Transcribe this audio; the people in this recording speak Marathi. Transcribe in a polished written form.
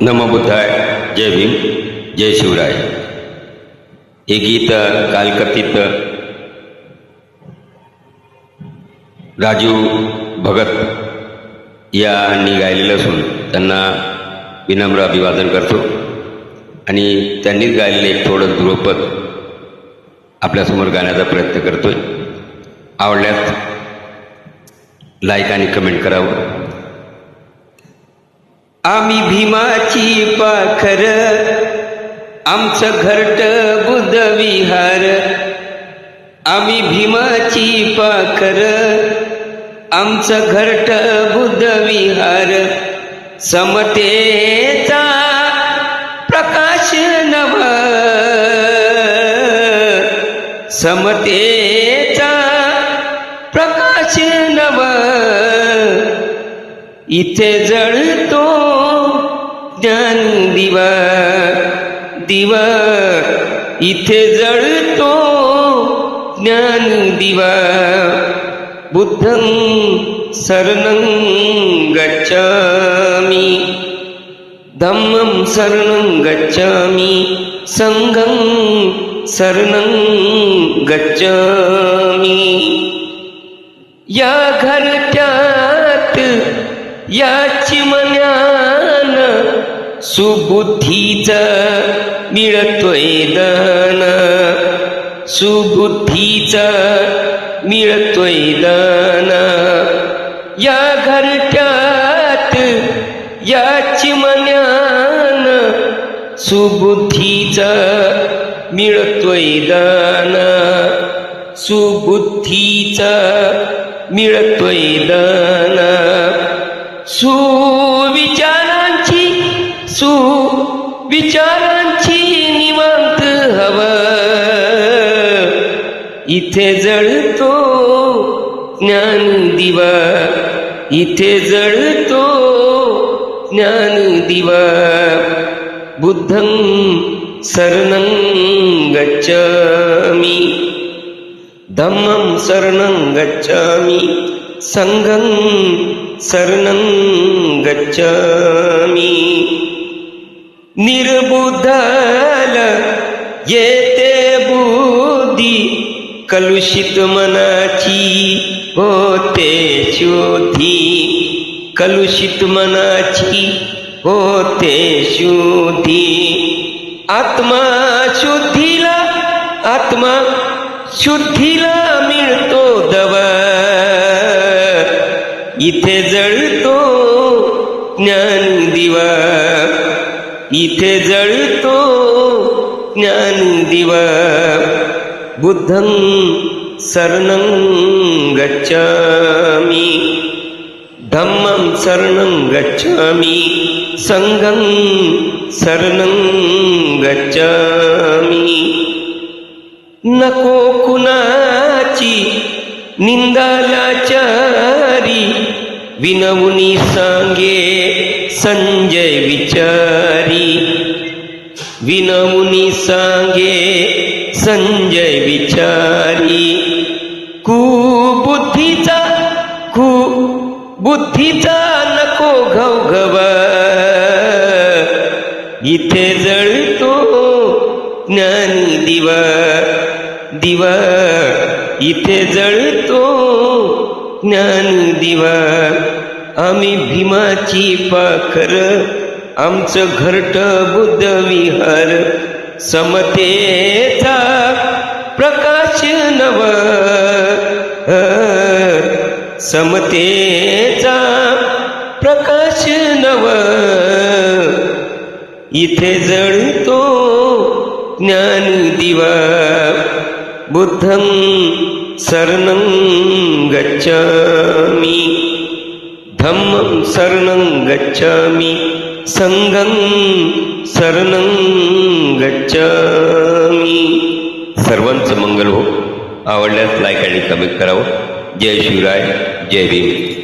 नमो बुद्धाय, जय भीम, जय शिवराय. हे गीत कालकथित राजू भगत यांनी गायलेलं असून त्यांना विनम्र अभिवादन करतो आणि त्यांनीच गायलेलं एक थोडं ध्रुवपद आपल्यासमोर गाण्याचा प्रयत्न करतोय. आवडल्यास लाईक आणि कमेंट करावं. आम्ही भीमाची पाखर, आमचं घरट बुद्धविहार. आम्ही भीमाची पाखर, आमचं घरट बुद्धविहार. समतेचा प्रकाश नव, समतेचा प्रकाश नव. इथे जळतो ज्ञान दिवा, दिवा. इथे जळतो ज्ञान दिवा. बुद्धं शरणं गच्छामि, धम्मं शरणं गच्छामि, संघं शरणं गच्छामि. या घरट्यात याची मन्यान, सुबुद्धीचा मिळतोय दान. सुबुद्धीचा मिळतोय दान. या घरट्यात याची मन्यान, सुबुद्धीचा मिळतोय दान. सुबुद्धीचा मिळतोय दान. सुविचारांची, सुविचारांची निवांत हवा. इथे जळतो ज्ञान दिवा, इथे जळतो ज्ञान दिवा. बुद्धं शरणं गच्छामि, धम्मं शरणं गच्छामि, संघं शरणं गच्छामि. निर्बुद्धाला येते बुद्धी, कलुषित मनाची होते शुद्धी. कलुषित मनाची होते शुद्धी. आत्मा शुद्धीला, आत्मा शुद्धीला मिळतो दवा. इथे जळतो ज्ञान दिवा, इथे जळतो ज्ञान दिवा. बुद्धं शरणं गच्छामि, धम्मं शरणं गच्छामि, संघं शरणं गच्छामि. नको कुणाची निंदालाचारी, विनवनी सांगे संजय विचारी. विनवनी सांगे संजय विचारी. कुबुद्धीचा, कुबुद्धीचा नको घवघवा. इथे जळतो ज्ञान दिवा, दिवा. इथे जळतो ज्ञान दिवा. आम्ही भीमाची पाखर, आमचं घरट बुद्धविहार. समतेचा प्रकाश नव, समतेचा प्रकाश नव. इथे जळतो ज्ञान दिवा. बुद्धं शरणं गच्छामि, धम्मं शरणं गच्छामि, संघं शरणं गच्छामि. सर्वांचं मंगल हो. आवडल्यास लाईक आणि कमेंट करावं. जय शिवराय, जय भीम.